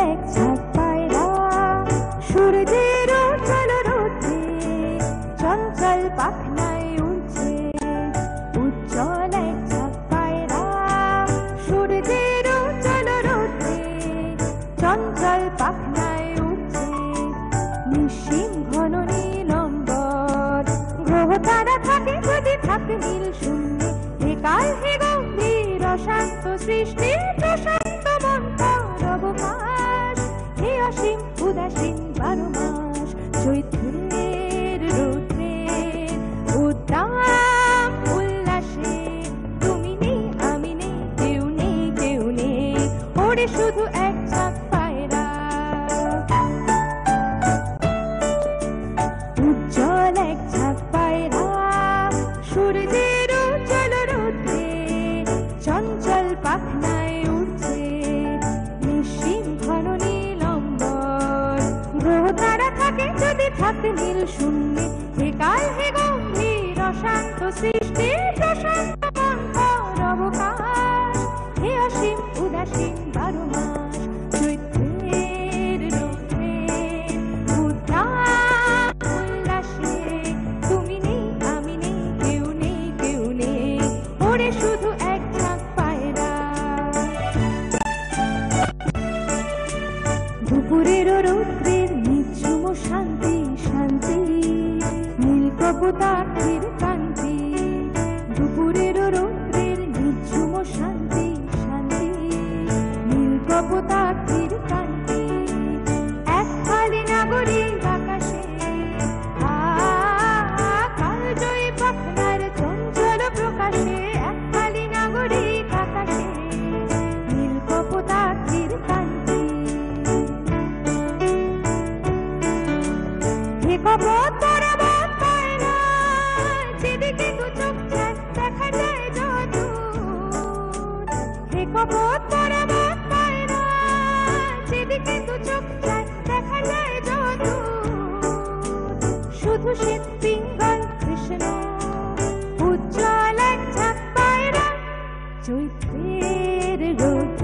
এক ঝাঁক পায়রা সূর্যের উজ্জ্বল রোদে চঞ্চল পাখনায় উড়ছে। উজ্জ্বল এক ঝাঁক পায়রা সূর্যের উজ্জ্বল রোদে চঞ্চল পাখনায় উড়ছে। নিঃসীম ঘন নীলম্বর গ্রহ তারা থাকে যদি থাকে নীল শূন্যে। হে কাল হে গম্ভীর অশান্ত সৃষ্টি প্রশান্ত মন্থর অবকাশ। হে অসীম উদাসীন 12 মাস চৈত্রের রৌদ্রে উদ্দাম উল্লাসে। তুমি নেই আমি নেই কেউ নেই কেউ নেই ওরে শুধু এক ঝাঁক পায়রা। উজ্জ্বল এক ঝাঁক পায়রা সূর্যের উজ্জ্বল রোদে চঞ্চল পাখনায় উড়ছে। নিঃসীম ঘন নীলম্বর গ্রহ তারা থাকে যদি থাকে নীল শূন্যে। হে কাল হে গম্ভীর অশান্ত সৃষ্টি প্রশান্ত মন্থর অবকাশ। হে অসীম উদাসীন 12 মাস চৈত্রের রৌদ্রে উদ্দাম উল্লাসে। তুমি নেই আমি নেই কেউ নেই কেউ নেই ওরে শুধু এক ঝাঁক পায়রা। দুপুরের রৌদ্রের নিঝুম শান্তি শান্তি নীল কপোতাক্ষের কান্তি। দুপুরের রৌদ্রের নিঝুম শান্তি শান্তি নীল কপোতাক্ষের কান্তি। এক খালি নাগরিক আকাশে কালজয়ী পাখনার চঞ্চল প্রকাশে। এক খালি নাগরিক আকাশে নীল কপোতাক্ষের কান্তি। হে কপোত পরাবত পায়রা যেদিকে দু চোখ যায় দেখা যায় যদূর। হে কপোত পরাবত পায়রা যেদিকে দু চোখ যায় দেখা যায় যদূর। শুধু শ্বেত পিঙ্গল কৃষ্ণ উজ্জ্বল এক ঝাঁক পায়রা চৈত্রের রোদ